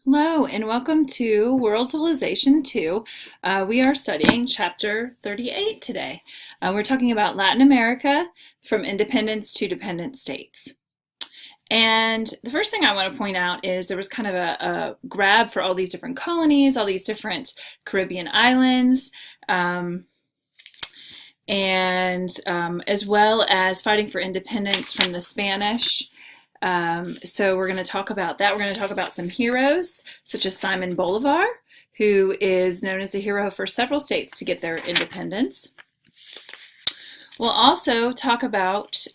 Hello, and welcome to World Civilization 2. We are studying chapter 38 today. We're talking about Latin America from independence to dependent states. And the first thing I want to point out is there was kind of a grab for all these different colonies, all these different Caribbean islands, um, and as well as fighting for independence from the Spanish. So we're going to talk about that. We're going to talk about some heroes, such as Simon Bolivar, who is known as a hero for several states to get their independence. We'll also talk about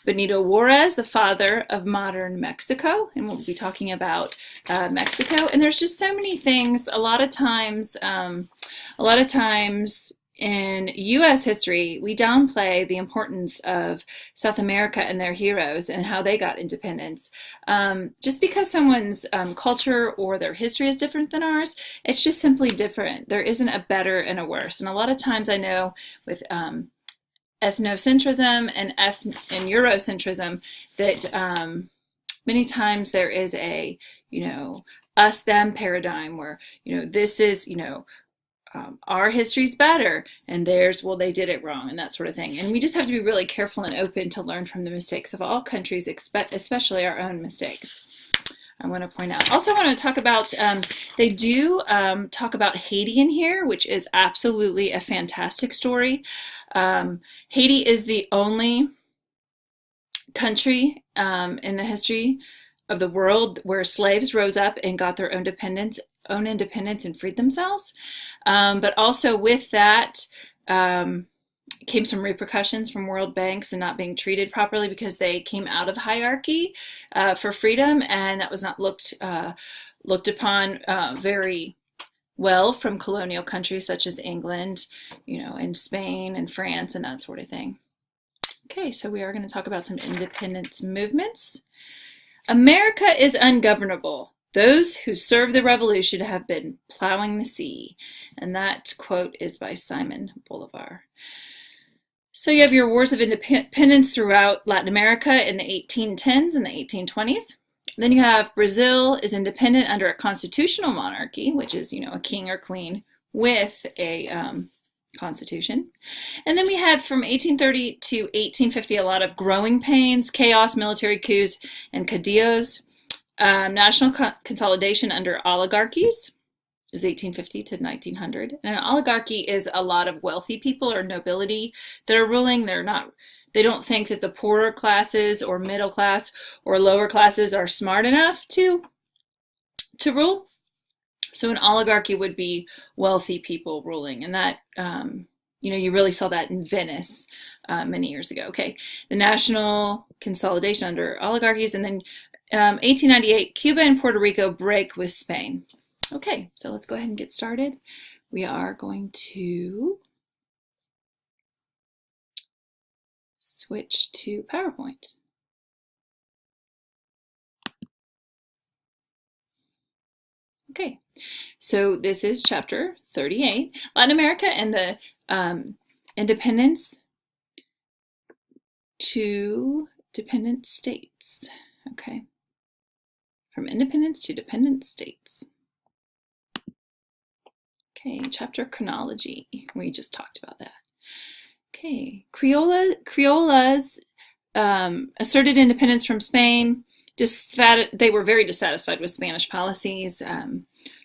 Benito Juarez, the father of modern Mexico, and we'll be talking about Mexico. And there's just so many things. A lot of times in U.S. history, we downplay the importance of South America and their heroes and how they got independence. Just because someone's culture or their history is different than ours, it's just simply different. There isn't a better and a worse. And a lot of times I know with ethnocentrism and Eurocentrism that many times there is a, us-them paradigm where, this is, our history's better and theirs, well, they did it wrong and that sort of thing. And we just have to be really careful and open to learn from the mistakes of all countries, especially our own mistakes. I want to point out. Also, I want to talk about, they do talk about Haiti in here, which is absolutely a fantastic story. Haiti is the only country in the history of the world where slaves rose up and got their own independence and freed themselves. But also with that came some repercussions from world banks and not being treated properly because they came out of hierarchy for freedom, and that was not looked upon very well from colonial countries such as England, and Spain and France and that sort of thing. Okay, so we are going to talk about some independence movements. America is ungovernable. Those who serve the revolution have been plowing the sea. And that quote is by Simon Bolivar. So you have your wars of independence throughout Latin America in the 1810s and the 1820s. Then you have Brazil is independent under a constitutional monarchy, which is, a king or queen with a constitution. And then we had from 1830 to 1850 a lot of growing pains, chaos, military coups, and caudillos. National consolidation under oligarchies is 1850 to 1900. And an oligarchy is a lot of wealthy people or nobility that are ruling. They don't think that the poorer classes or middle class or lower classes are smart enough to rule. So an oligarchy would be wealthy people ruling, and that you really saw that in Venice many years ago. Okay, the national consolidation under oligarchies, and then 1898, Cuba and Puerto Rico break with Spain. Okay, so let's go ahead and get started. We are going to switch to PowerPoint. Okay, so this is chapter 38, Latin America and the independence to dependent states. Okay, from independence to dependent states. Okay, chapter chronology. We just talked about that. Okay, Criollas asserted independence from Spain. They were very dissatisfied with Spanish policies.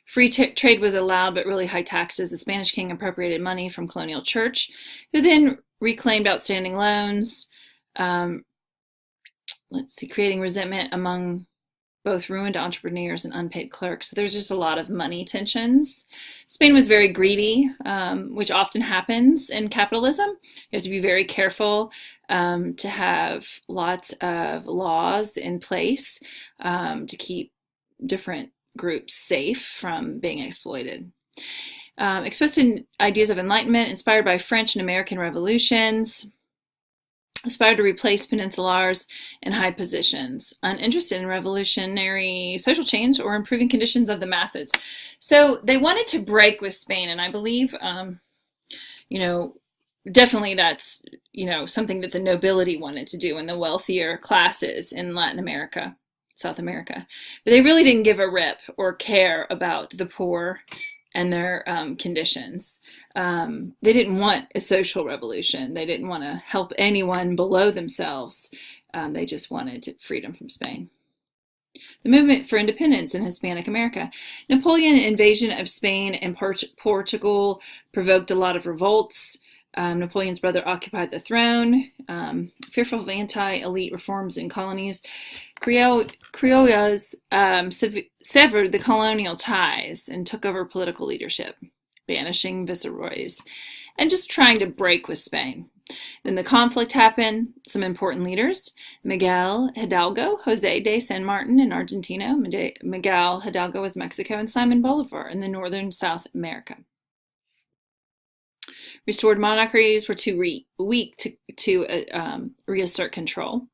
Free trade was allowed, but really high taxes. The Spanish king appropriated money from colonial church, who then reclaimed outstanding loans. Creating resentment among both ruined entrepreneurs and unpaid clerks. So there's just a lot of money tensions. Spain was very greedy, which often happens in capitalism. You have to be very careful to have lots of laws in place to keep different groups safe from being exploited. Exposed in ideas of enlightenment inspired by French and American revolutions. Aspired to replace peninsulars in high positions, uninterested in revolutionary social change or improving conditions of the masses. So they wanted to break with Spain, and I believe, definitely that's, something that the nobility wanted to do and the wealthier classes in Latin America. South America. But they really didn't give a rip or care about the poor and their conditions. They didn't want a social revolution. They didn't want to help anyone below themselves. They just wanted freedom from Spain. The movement for independence in Hispanic America. Napoleon's invasion of Spain and Portugal provoked a lot of revolts. Napoleon's brother occupied the throne. Fearful of anti-elite reforms in colonies, criollas severed the colonial ties and took over political leadership, banishing viceroys and just trying to break with Spain. Then the conflict happened. Some important leaders: Miguel Hidalgo, Jose de San Martin in Argentina, Miguel Hidalgo was Mexico, and Simon Bolivar in the northern South America. Restored monarchies were too weak to reassert control.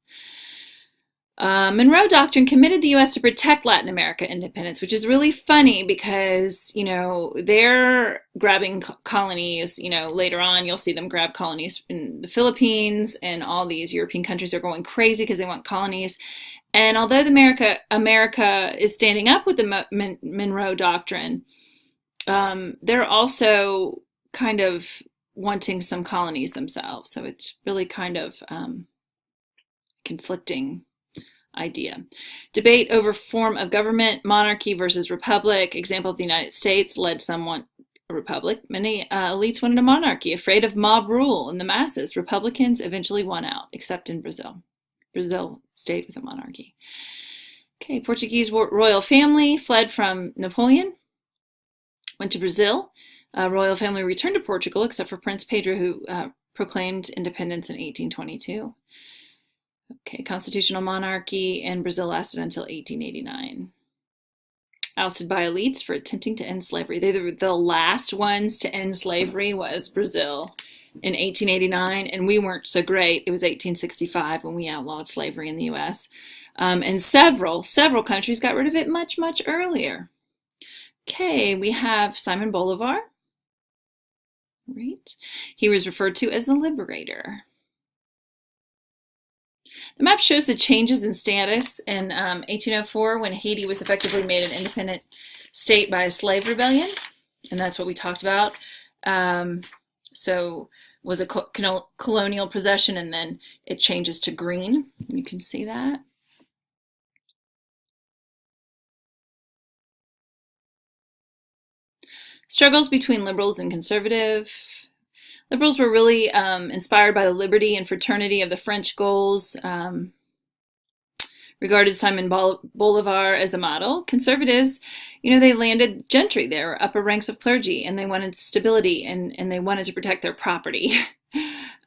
Monroe Doctrine committed the U.S. to protect Latin America independence, which is really funny because, they're grabbing colonies. Later on, you'll see them grab colonies in the Philippines, and all these European countries are going crazy because they want colonies. And although America is standing up with the Monroe Doctrine, they're also kind of wanting some colonies themselves. So it's really kind of conflicting idea. Debate over form of government, monarchy versus republic. Example of the United States led some want a republic. Many elites wanted a monarchy, afraid of mob rule and the masses. Republicans eventually won out, except in Brazil. Brazil stayed with a monarchy. Okay, Portuguese royal family fled from Napoleon, went to Brazil. Royal family returned to Portugal, except for Prince Pedro, who proclaimed independence in 1822. Okay, constitutional monarchy in Brazil lasted until 1889. Ousted by elites for attempting to end slavery. They were the last ones to end slavery was Brazil in 1889, and we weren't so great. It was 1865 when we outlawed slavery in the U.S. And several countries got rid of it much, much earlier. Okay, we have Simon Bolivar. Right. He was referred to as the liberator. The map shows the changes in status in 1804 when Haiti was effectively made an independent state by a slave rebellion, and that's what we talked about. So was a colonial possession, and then it changes to green. You can see that. Struggles between liberals and conservative. Liberals were really inspired by the liberty and fraternity of the French Gauls, regarded Simon Bolivar as a model. Conservatives, they landed gentry there, upper ranks of clergy, and they wanted stability and they wanted to protect their property.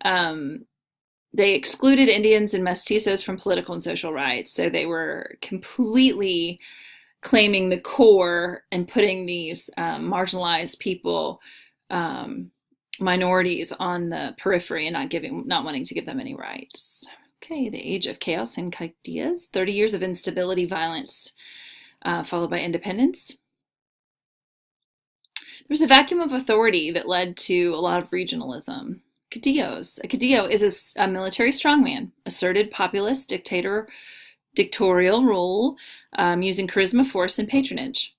They excluded Indians and mestizos from political and social rights, so they were completely claiming the core and putting these marginalized people, minorities on the periphery and not wanting to give them any rights. Okay, the age of chaos and caudillas, 30 years of instability, violence, followed by independence. There was a vacuum of authority that led to a lot of regionalism. Caudillos. A caudillo is a military strongman, asserted populist dictatorial rule, using charisma, force, and patronage.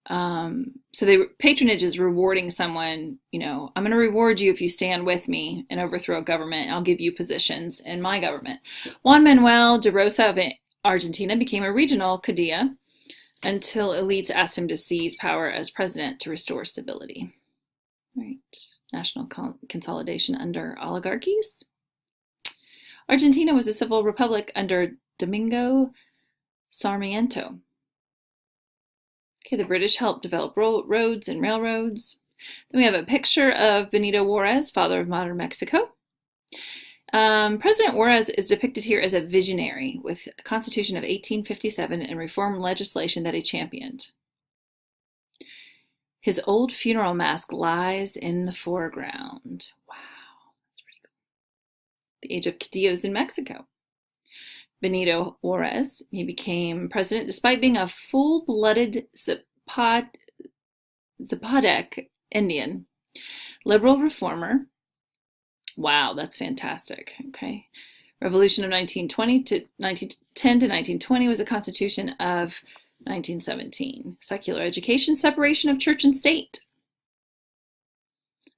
So patronage is rewarding someone, I'm going to reward you if you stand with me and overthrow a government. I'll give you positions in my government. Juan Manuel de Rosa of Argentina became a regional caudillo until elites asked him to seize power as president to restore stability. Right. National consolidation under oligarchies. Argentina was a civil republic under Domingo Sarmiento. Okay, the British helped develop roads and railroads. Then we have a picture of Benito Juarez, father of modern Mexico. President Juarez is depicted here as a visionary with a Constitution of 1857 and reform legislation that he championed. His old funeral mask lies in the foreground. Wow, that's pretty cool. The age of caudillos in Mexico. Benito Juarez, he became president despite being a full-blooded Zapotec Indian. Liberal reformer. Wow, that's fantastic. Okay. Revolution of 1920 to 1910 to 1920 was a constitution of 1917. Secular education, separation of church and state.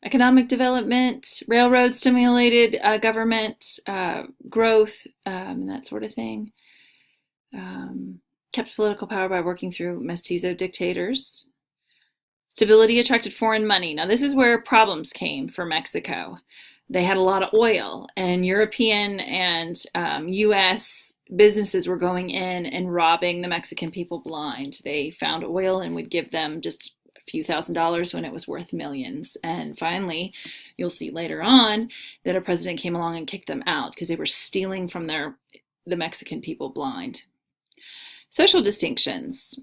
Economic development, railroads stimulated government growth, and that sort of thing. Kept political power by working through mestizo dictators. Stability attracted foreign money. Now, this is where problems came for Mexico. They had a lot of oil, and European and U.S. businesses were going in and robbing the Mexican people blind. They found oil and would give them just a few $1,000s when it was worth millions. And finally, you'll see later on that a president came along and kicked them out because they were stealing from the Mexican people blind. Social distinctions.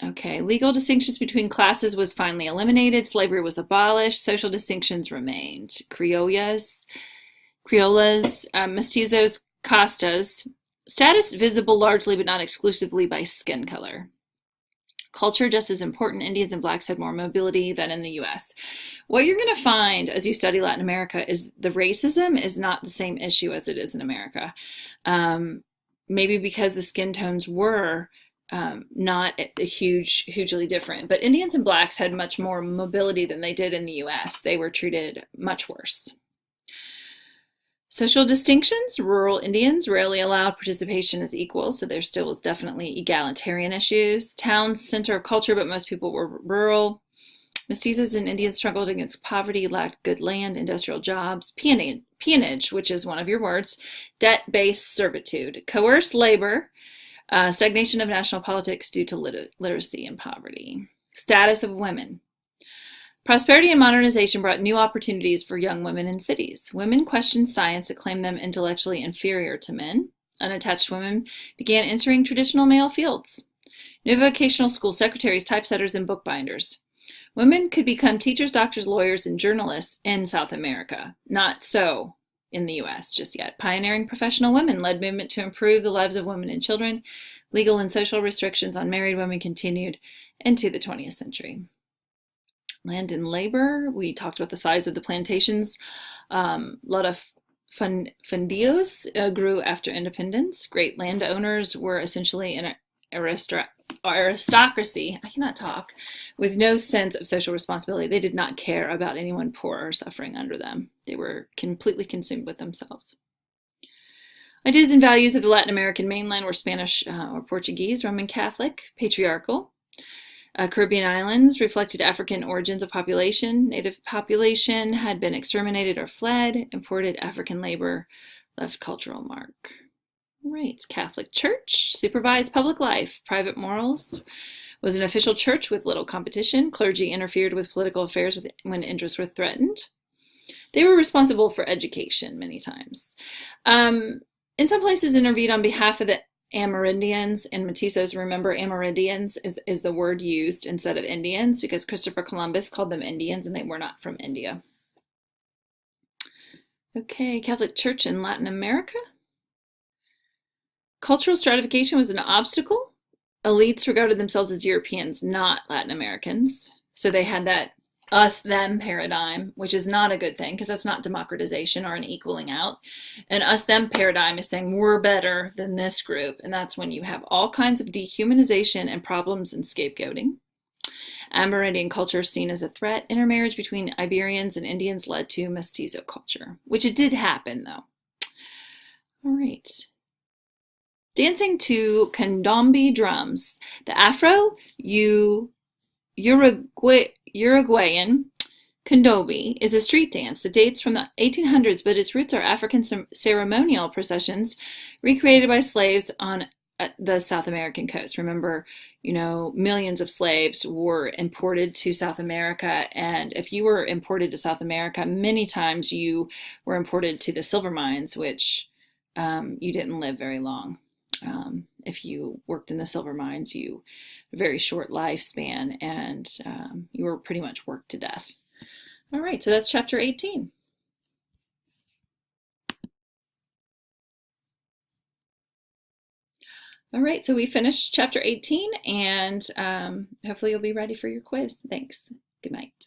Okay, legal distinctions between classes was finally eliminated. Slavery was abolished. Social distinctions remained. Criollas, mestizos, castas. Status visible largely but not exclusively by skin color. Culture just as important. Indians and blacks had more mobility than in the U.S. What you're going to find as you study Latin America is the racism is not the same issue as it is in America. Maybe because the skin tones were not hugely different. But Indians and blacks had much more mobility than they did in the U.S. They were treated much worse. Social distinctions. Rural Indians rarely allowed participation as equal, so there still was definitely egalitarian issues. Towns, center of culture, but most people were rural. Mestizos and Indians struggled against poverty, lacked good land, industrial jobs, peonage, which is one of your words, debt-based servitude, coerced labor, stagnation of national politics due to literacy and poverty. Status of women. Prosperity and modernization brought new opportunities for young women in cities. Women questioned science that claimed them intellectually inferior to men. Unattached women began entering traditional male fields. New vocational school secretaries, typesetters, and bookbinders. Women could become teachers, doctors, lawyers, and journalists in South America. Not so in the U.S. just yet. Pioneering professional women led movement to improve the lives of women and children. Legal and social restrictions on married women continued into the 20th century. Land and labor. We talked about the size of the plantations. A lot of fundios grew after independence. Great landowners were essentially an aristocracy, I cannot talk, with no sense of social responsibility. They did not care about anyone poor or suffering under them. They were completely consumed with themselves. Ideas and values of the Latin American mainland were Spanish or Portuguese, Roman Catholic, patriarchal. Caribbean islands reflected African origins of population. Native population had been exterminated or fled. Imported African labor left cultural mark. Right, Catholic Church supervised public life. Private morals was an official church with little competition. Clergy interfered with political affairs when interests were threatened. They were responsible for education many times. In some places intervened on behalf of the Amerindians and Mestizos. Remember, Amerindians is the word used instead of Indians because Christopher Columbus called them Indians and they were not from India. Okay, Catholic Church in Latin America. Cultural stratification was an obstacle. Elites regarded themselves as Europeans, not Latin Americans. So they had that us-them paradigm, which is not a good thing because that's not democratization or an equaling out. And us-them paradigm is saying we're better than this group. And that's when you have all kinds of dehumanization and problems and scapegoating. Amerindian culture seen as a threat. Intermarriage between Iberians and Indians led to mestizo culture, which it did happen though. All right. Dancing to candombe drums. The Afro-Uruguayan candombe is a street dance that dates from the 1800s, but its roots are African ceremonial processions recreated by slaves on the South American coast. Remember, millions of slaves were imported to South America, and if you were imported to South America, many times you were imported to the silver mines, which you didn't live very long. If you worked in the silver mines, you had a very short lifespan, and you were pretty much worked to death. All right, so that's chapter 18. All right, so we finished chapter 18, and hopefully you'll be ready for your quiz. Thanks. Good night.